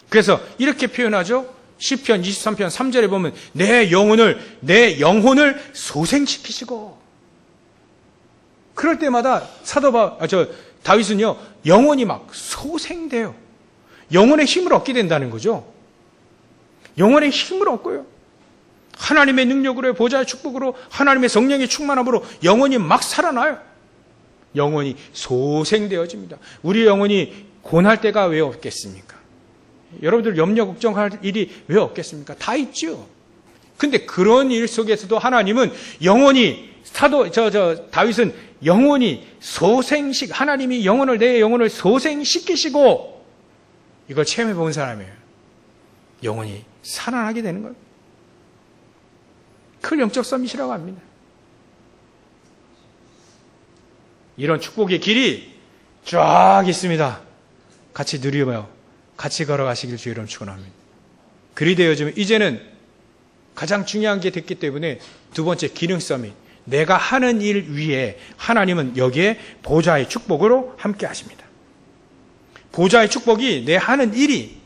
그래서 이렇게 표현하죠. 시편 23편 3절에 보면 내 영혼을 소생시키시고, 그럴 때마다 다윗은요 영혼이 막 소생돼요. 영혼의 힘을 얻게 된다는 거죠. 영혼의 힘을 얻고요. 하나님의 능력으로, 보좌의 축복으로, 하나님의 성령의 충만함으로 영혼이 막 살아나요. 영혼이 소생되어집니다. 우리 영혼이 고날 때가 왜 없겠습니까? 여러분들 염려 걱정할 일이 왜 없겠습니까? 다 있죠. 근데 그런 일 속에서도 하나님은 영혼이 다윗은 영혼이 하나님이 내 영혼을 소생시키시고 이걸 체험해 본 사람이에요. 영혼이 살아나게 되는 거예요. 그걸 영적 서밋이라고 합니다. 이런 축복의 길이 쫙 있습니다. 같이 누리며 같이 걸어가시길 주의 이름 축원합니다. 그리 되어지면 이제는 가장 중요한 게 됐기 때문에 두 번째 기능 서밋. 내가 하는 일 위에 하나님은 여기에 보좌의 축복으로 함께 하십니다. 보좌의 축복이 내 하는 일이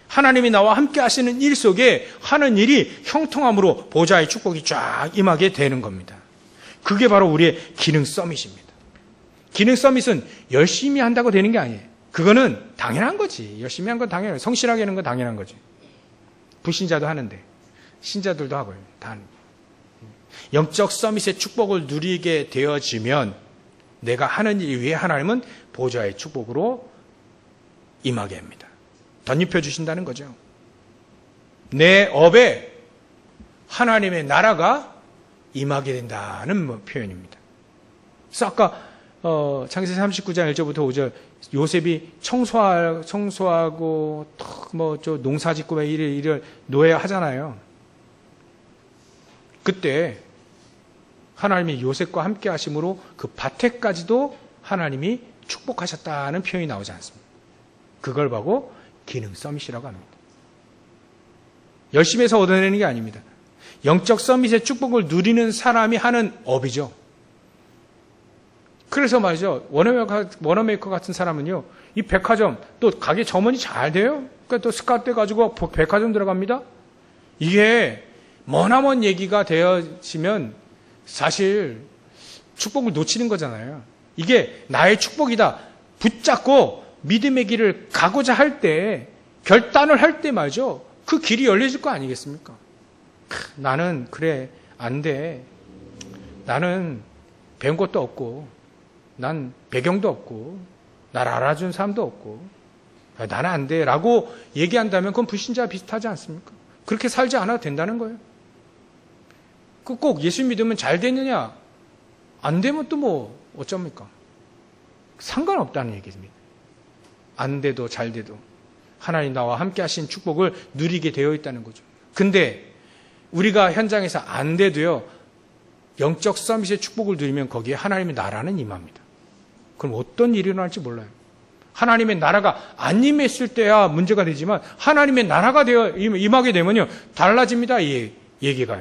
하나님이 나와 함께 하시는 일 속에 하는 일이 형통함으로 보좌의 축복이 쫙 임하게 되는 겁니다. 그게 바로 우리의 기능 서밋입니다. 기능 서밋은 열심히 한다고 되는 게 아니에요. 그거는 당연한 거지. 열심히 한 건 당연해요. 성실하게 하는 건 당연한 거지. 불신자도 하는데 신자들도 하고요. 다 하는 거예요. 영적 서밋의 축복을 누리게 되어지면 내가 하는 일 위에 하나님은 보좌의 축복으로 임하게 합니다. 덧입혀 주신다는 거죠. 내 업에 하나님의 나라가 임하게 된다는 표현입니다. 그래서 아까 창세기 39장 1절부터 5절 요셉이 청소하고 농사 짓고 일을 노예하잖아요. 그때 하나님이 요셉과 함께 하심으로 그 밭에까지도 하나님이 축복하셨다는 표현이 나오지 않습니다. 그걸 보고 기능 서밋이라고 합니다. 열심히 해서 얻어내는 게 아닙니다. 영적 서밋의 축복을 누리는 사람이 하는 업이죠. 그래서 말이죠. 워너메이커 같은 사람은요, 이 백화점, 또 가게 점원이 잘 돼요. 그러니까 또 스카우트 가지고 백화점 들어갑니다. 이게 머나먼 얘기가 되어지면 사실 축복을 놓치는 거잖아요. 이게 나의 축복이다. 붙잡고 믿음의 길을 가고자 할 때, 결단을 할 때 말이죠. 그 길이 열려질 거 아니겠습니까? 나는 그래, 안 돼. 나는 배운 것도 없고, 난 배경도 없고, 날 알아준 사람도 없고, 나는 안 돼. 라고 얘기한다면 그건 불신자와 비슷하지 않습니까? 그렇게 살지 않아도 된다는 거예요. 꼭 예수 믿으면 잘 되느냐? 안 되면 또 어쩝니까? 상관없다는 얘기입니다. 안 돼도 잘 돼도 하나님 나와 함께 하신 축복을 누리게 되어 있다는 거죠. 근데 우리가 현장에서 안 돼도요, 영적 서밋의 축복을 누리면 거기에 하나님의 나라는 임합니다. 그럼 어떤 일이 일어날지 몰라요. 하나님의 나라가 안 임했을 때야 문제가 되지만 하나님의 나라가 되어 임하게 되면요 달라집니다. 이 얘기가.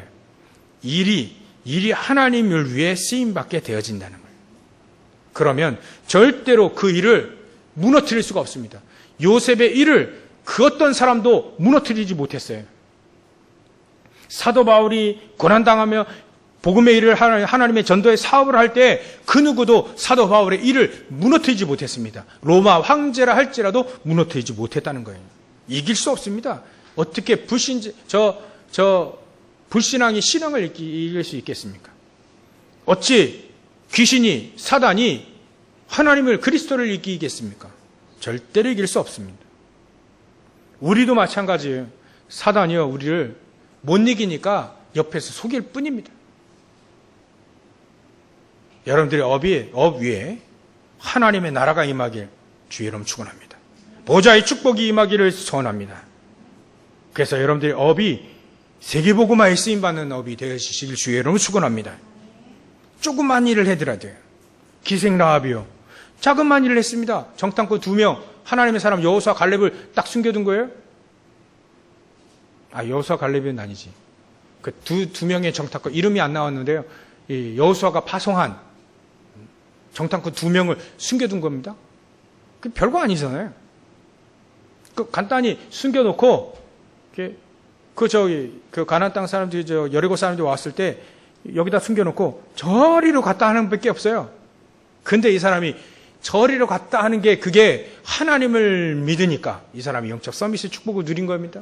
일이 하나님을 위해 쓰임받게 되어진다는 거예요. 그러면 절대로 그 일을 무너뜨릴 수가 없습니다. 요셉의 일을 그 어떤 사람도 무너뜨리지 못했어요. 사도 바울이 고난당하며 복음의 일을 하나님의 전도의 사업을 할 때 그 누구도 사도 바울의 일을 무너뜨리지 못했습니다. 로마 황제라 할지라도 무너뜨리지 못했다는 거예요. 이길 수 없습니다. 어떻게 불신앙이 신앙을 이길 수 있겠습니까? 어찌 귀신이, 사단이 하나님을, 그리스도를 이기겠습니까? 절대로 이길 수 없습니다. 우리도 마찬가지예요. 사단이요, 우리를 못 이기니까 옆에서 속일 뿐입니다. 여러분들의 업 위에 하나님의 나라가 임하길 주의 이름 축원합니다. 보좌의 축복이 임하기를 소원합니다. 그래서 여러분들의 업이 세계복음화에 쓰임받는 업이 되시길 주의 이름 축원합니다. 조그만 일을 해더라도 기생 라합이요, 작은만 일을 했습니다. 정탐꾼 2명, 하나님의 사람 여호수아 갈렙을 딱 숨겨둔 거예요. 여호수아 갈렙은 아니지. 그 두 명의 정탐꾼 이름이 안 나왔는데요. 이 여호수아가 파송한 정탐꾼 2명을 숨겨둔 겁니다. 그 별거 아니잖아요. 그 간단히 숨겨놓고 그 가나안 땅 사람들이 여리고 사람들이 왔을 때 여기다 숨겨놓고 저리로 갔다 하는 밖에 없어요. 근데 이 사람이 저리로 갔다 하는 게 그게 하나님을 믿으니까 이 사람이 영적 서밋의 축복을 누린 겁니다.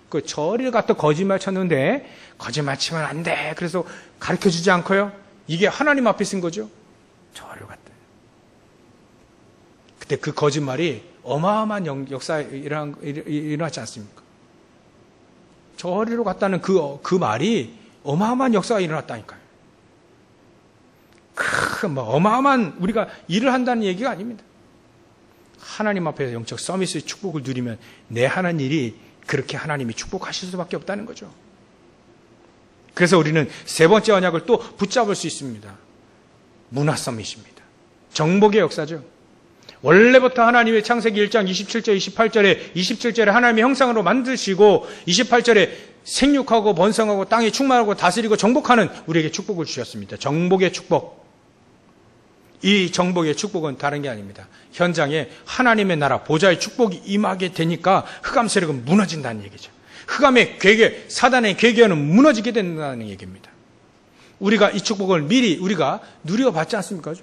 그 저리로 갔다 거짓말 쳤는데 거짓말 치면 안 돼. 그래서 가르쳐주지 않고요. 이게 하나님 앞에 쓴 거죠. 저리로 갔다. 그때 그 거짓말이 어마어마한 역사에 일어나지 않습니까? 저리로 갔다는 그 말이 어마어마한 역사가 일어났다니까요. 어마어마한 우리가 일을 한다는 얘기가 아닙니다. 하나님 앞에서 영적 서밋의 축복을 누리면 내 하는 일이 그렇게 하나님이 축복하실 수밖에 없다는 거죠. 그래서 우리는 세 번째 언약을 또 붙잡을 수 있습니다. 문화 서밋입니다. 정복의 역사죠. 원래부터 하나님의 창세기 1장 27절, 27절에 하나님의 형상으로 만드시고 28절에 생육하고 번성하고 땅에 충만하고 다스리고 정복하는 우리에게 축복을 주셨습니다. 정복의 축복. 이 정복의 축복은 다른 게 아닙니다. 현장에 하나님의 나라 보좌의 축복이 임하게 되니까 흑암 세력은 무너진다는 얘기죠. 흑암의 괴계, 사단의 괴계는 무너지게 된다는 얘기입니다. 우리가 이 축복을 미리 우리가 누려봤지 않습니까?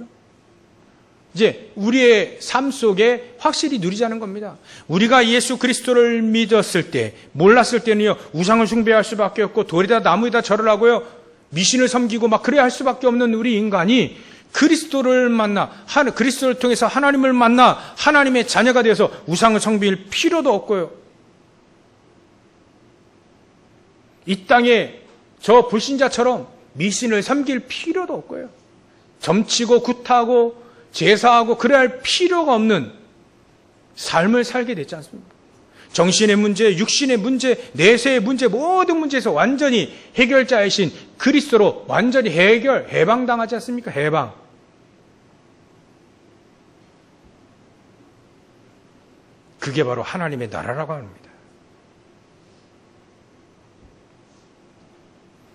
이제 우리의 삶 속에 확실히 누리자는 겁니다. 우리가 예수 그리스도를 믿었을 때, 몰랐을 때는요, 우상을 숭배할 수밖에 없고 돌에다 나무에다 절을 하고요, 미신을 섬기고 막 그래야 할 수밖에 없는 우리 인간이 그리스도를 만나, 그리스도를 통해서 하나님을 만나 하나님의 자녀가 되어서 우상을 섬길 필요도 없고요. 이 땅에 저 불신자처럼 미신을 섬길 필요도 없고요. 점치고 굿하고 제사하고 그래야 할 필요가 없는 삶을 살게 됐지 않습니까? 정신의 문제, 육신의 문제, 내세의 문제, 모든 문제에서 완전히 해결자이신 그리스도로 완전히 해방당하지 않습니까? 해방. 그게 바로 하나님의 나라라고 합니다.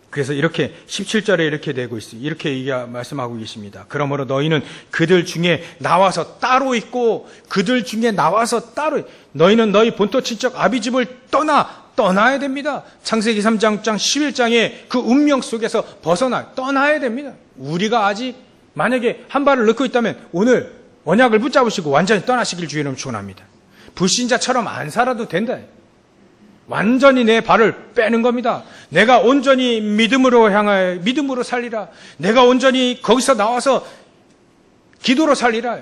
그래서 이렇게 17절에 이렇게 되고 있어요. 이렇게 말씀하고 계십니다. 그러므로 너희는 그들 중에 나와서 따로 있고 그들 중에 나와서 따로 너희는 너희 본토 친척 아비집을 떠나야 됩니다. 창세기 3장 11장의 그 운명 속에서 떠나야 됩니다. 우리가 아직 만약에 한 발을 넣고 있다면 오늘 언약을 붙잡으시고 완전히 떠나시길 주의 이름으로 축원합니다. 불신자처럼 안 살아도 된다. 완전히 내 발을 빼는 겁니다. 내가 온전히 믿음으로 살리라. 내가 온전히 거기서 나와서 기도로 살리라.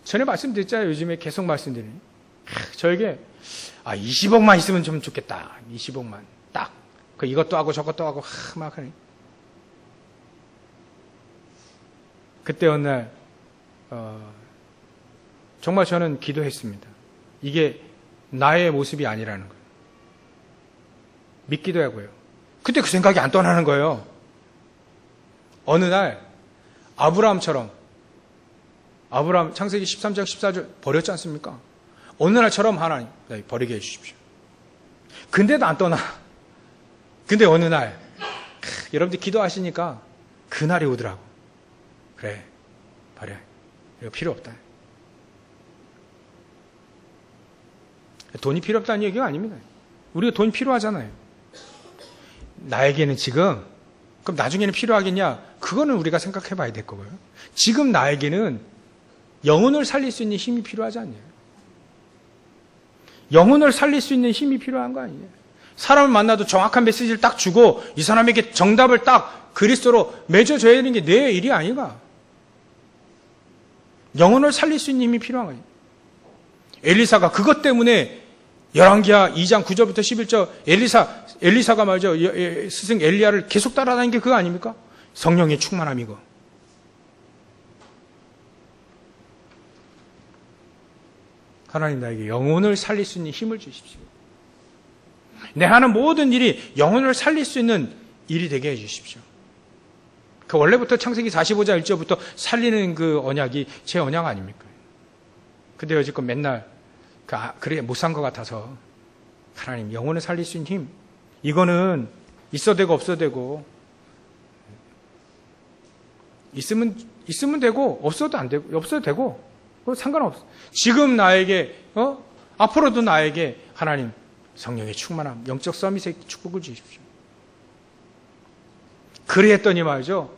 전에 말씀드렸잖아요. 요즘에 계속 말씀드리는. 저에게 20억만 있으면 좀 좋겠다. 20억만 딱. 이것도 하고 저것도 하고 막 하네. 그때 어느 날 정말 저는 기도했습니다. 이게 나의 모습이 아니라는 거예요. 믿기도 하고요. 그때 그 생각이 안 떠나는 거예요. 어느 날 아브라함 창세기 13장 14절 버렸지 않습니까? 어느 날처럼 하나님 버리게 해주십시오. 근데도 안 떠나. 근데 어느 날 여러분들 기도하시니까 그날이 오더라고. 그래 버려. 이거 필요 없다. 돈이 필요 없다는 얘기가 아닙니다. 우리가 돈 필요하잖아요. 나에게는 지금, 그럼 나중에는 필요하겠냐? 그거는 우리가 생각해 봐야 될 거고요. 지금 나에게는 영혼을 살릴 수 있는 힘이 필요하지 않냐? 영혼을 살릴 수 있는 힘이 필요한 거 아니에요? 사람을 만나도 정확한 메시지를 딱 주고 이 사람에게 정답을 딱 그리스도로 맺어줘야 되는 게 내 일이 아닌가? 영혼을 살릴 수 있는 힘이 필요한 거예요. 엘리사가 그것 때문에 열왕기하 2장 9절부터 11절 엘리사가 말이죠. 스승 엘리야를 계속 따라다니는 게 그거 아닙니까? 성령의 충만함이고. 하나님 나에게 영혼을 살릴 수 있는 힘을 주십시오. 내 하는 모든 일이 영혼을 살릴 수 있는 일이 되게 해 주십시오. 그 원래부터 창세기 45장 1절부터 살리는 그 언약이 제 언약 아닙니까? 근데 여지껏 맨날 그래 못 산 것 같아서 하나님 영혼을 살릴 수 있는 힘 이거는 있어도 되고 없어도 되고 있으면 되고 없어도 안 되고 없어도 되고 상관없어. 지금 나에게 앞으로도 나에게 하나님 성령의 충만함 영적 서밋의 축복을 주십시오. 그랬더니 말이죠.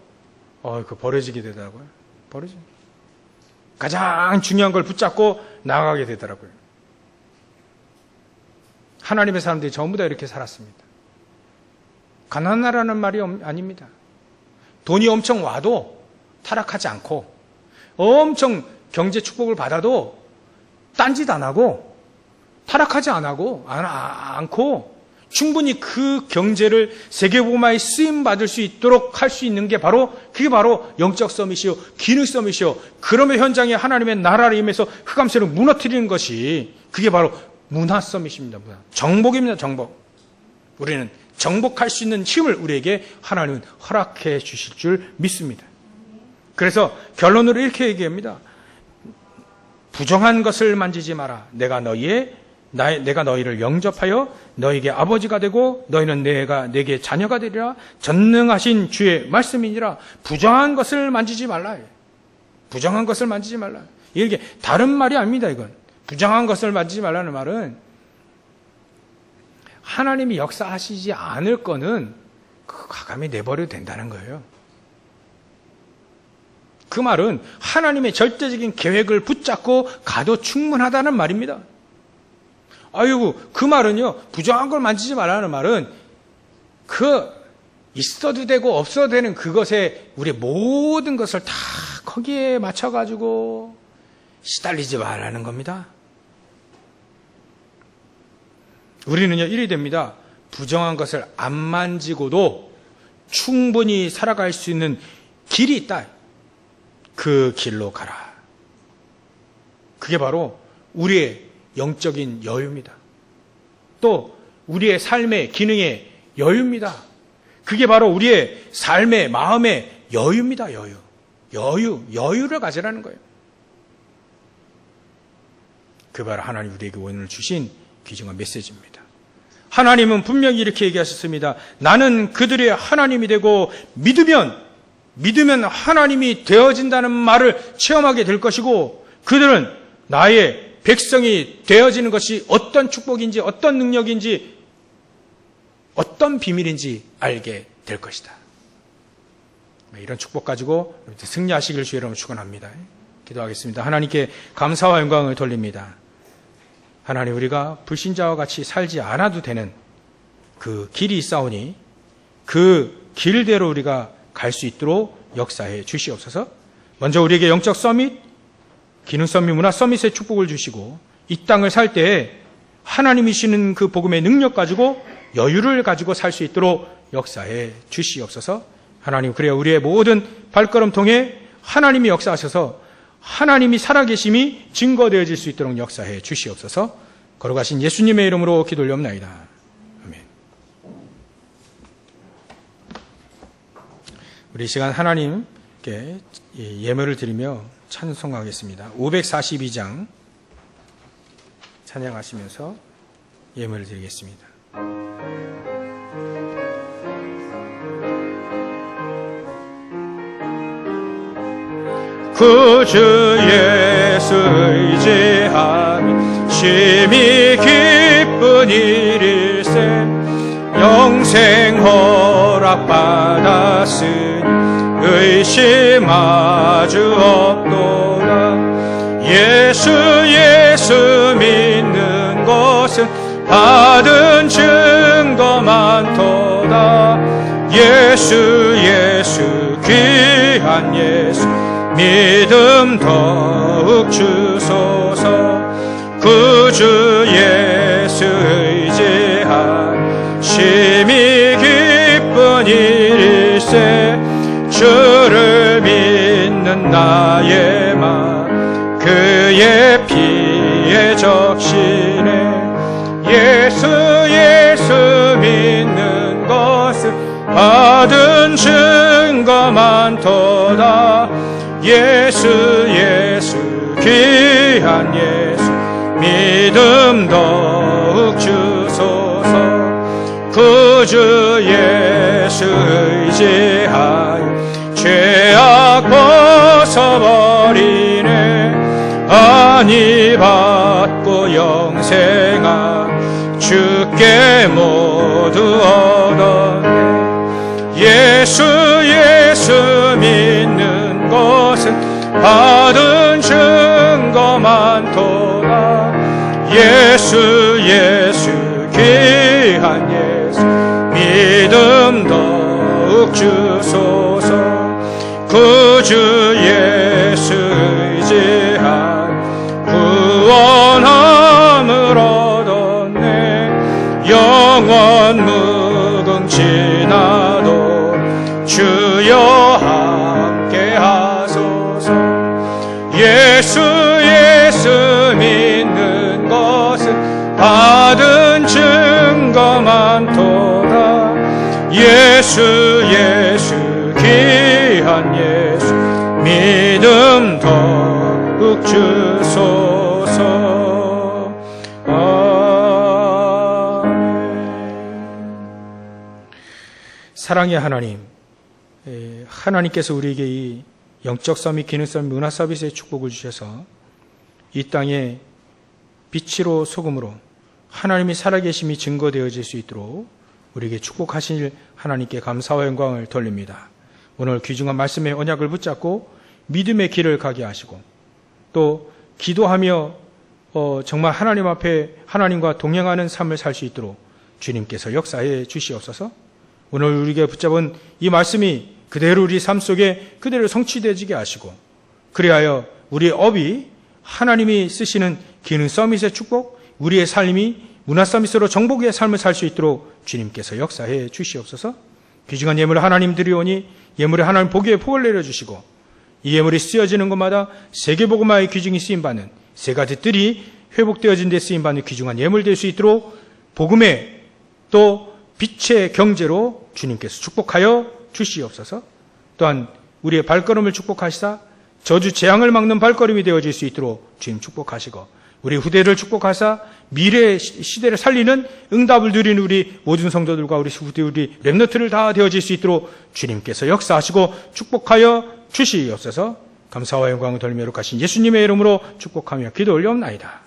그 버려지게 되더라고요. 가장 중요한 걸 붙잡고 나아가게 되더라고요. 하나님의 사람들이 전부 다 이렇게 살았습니다. 가난하라는 말이 아닙니다. 돈이 엄청 와도 타락하지 않고 엄청 경제 축복을 받아도 딴짓 안 하고 타락하지 않고 충분히 그 경제를 세계복음화에 쓰임받을 수 있도록 할 수 있는 게 그게 바로 영적 서밋이요 기능 서밋이요 그러면 현장에 하나님의 나라를 임해서 흑암세를 무너뜨리는 것이 그게 바로 문화 서밋입니다. 정복입니다. 정복. 우리는 정복할 수 있는 힘을 우리에게 하나님은 허락해 주실 줄 믿습니다. 그래서 결론으로 이렇게 얘기합니다. 부정한 것을 만지지 마라. 내가 너희를 영접하여 너희에게 아버지가 되고 너희는 내게 자녀가 되리라. 전능하신 주의 말씀이니라. 부정한 것을 만지지 말라. 부정한 것을 만지지 말라. 이게 다른 말이 아닙니다. 이건 부정한 것을 만지지 말라는 말은 하나님이 역사하시지 않을 거는 과감히 내버려도 된다는 거예요. 그 말은 하나님의 절대적인 계획을 붙잡고 가도 충분하다는 말입니다. 그 말은요, 부정한 걸 만지지 말라는 말은 있어도 되고 없어도 되는 그것에 우리 모든 것을 다 거기에 맞춰가지고 시달리지 말라는 겁니다. 우리는요, 이리 됩니다. 부정한 것을 안 만지고도 충분히 살아갈 수 있는 길이 있다. 그 길로 가라. 그게 바로 우리의 영적인 여유입니다. 또 우리의 삶의 기능의 여유입니다. 그게 바로 우리의 삶의 마음의 여유입니다. 여유를 가지라는 거예요. 그 바로 하나님 우리에게 오늘 주신 귀중한 메시지입니다. 하나님은 분명히 이렇게 얘기하셨습니다. 나는 그들의 하나님이 되고 믿으면 하나님이 되어진다는 말을 체험하게 될 것이고 그들은 나의 백성이 되어지는 것이 어떤 축복인지 어떤 능력인지 어떤 비밀인지 알게 될 것이다. 이런 축복 가지고 승리하시길 주의 이름으로 축원합니다. 기도하겠습니다. 하나님께 감사와 영광을 돌립니다. 하나님 우리가 불신자와 같이 살지 않아도 되는 그 길이 있사오니 그 길대로 우리가 갈 수 있도록 역사해 주시옵소서. 먼저 우리에게 영적 서밋, 기능 서밋, 문화 서밋의 축복을 주시고 이 땅을 살 때 하나님이 주시는 그 복음의 능력 가지고 여유를 가지고 살 수 있도록 역사해 주시옵소서. 하나님 그래야 우리의 모든 발걸음 통해 하나님이 역사하셔서 하나님이 살아계심이 증거되어질 수 있도록 역사해 주시옵소서. 걸어가신 예수님의 이름으로 기도 올려옵나이다. 아멘. 우리 이 시간 하나님께 예물을 드리며 찬송하겠습니다. 542장 찬양하시면서 예물을 드리겠습니다. 구주 예수 의지하며 심히 기쁜 일일세 영생 영생 허락받았으니 의심하주 없도다. 예수 믿는 것은 받은 증거 많도다. 예수 귀한 예수 믿음 더욱 주소서. 구주 예수 의지한 심히 기쁜 일일세. 주를 믿는 나의 맘 그의 피에 적시네. 예수 믿는 것은 받은 증거 많도다. 예수 귀한 예수 믿음 더욱 주소서. 구주 예수 의지하여 죄악 벗어버리네. 안위 받고 영생한 주께 모두 얻었네. 예수 믿는 것은 받은 증거 많도다. 예수 귀한 예수 믿음 더욱 주소서. 구주 예수 의지한 구원함을 얻었네. 영원 무궁지나도 주여 함께 하소서. 예수 믿는 것은 받은 증거 많도다. 예수 귀한 예수 믿음 더욱 주소서. 아멘. 사랑의 하나님, 하나님께서 우리에게 이 영적 서밋, 기능 서밋, 문화 서비스의 축복을 주셔서 이 땅에 빛으로 소금으로 하나님이 살아계심이 증거되어질 수 있도록 우리에게 축복하신 하나님께 감사와 영광을 돌립니다. 오늘 귀중한 말씀의 언약을 붙잡고 믿음의 길을 가게 하시고 또 기도하며 정말 하나님 앞에 하나님과 동행하는 삶을 살 수 있도록 주님께서 역사해 주시옵소서. 오늘 우리에게 붙잡은 이 말씀이 그대로 우리 삶 속에 그대로 성취되어지게 하시고 그리하여 우리의 업이 하나님이 쓰시는 기능 서밋의 축복, 우리의 삶이 문화 서밋으로 정복의 삶을 살 수 있도록 주님께서 역사해 주시옵소서. 귀중한 예물을 하나님 드리오니 예물에 하나님 보기에 복을 내려주시고 이 예물이 쓰여지는 것마다 세계복음화의 귀중히 쓰임받는 세 가지 뜰이 회복되어진 데 쓰임받는 귀중한 예물 될 수 있도록 복음의 또 빛의 경제로 주님께서 축복하여 주시옵소서. 또한 우리의 발걸음을 축복하시사 저주 재앙을 막는 발걸음이 되어질 수 있도록 주님 축복하시고 우리 후대를 축복하사 미래의 시대를 살리는 응답을 누리는 우리 모든 성도들과 우리 후대 우리 렘너트를 다 되어질 수 있도록 주님께서 역사하시고 축복하여 주시옵소서. 감사와 영광을 돌리며 가신 예수님의 이름으로 축복하며 기도 올려옵나이다.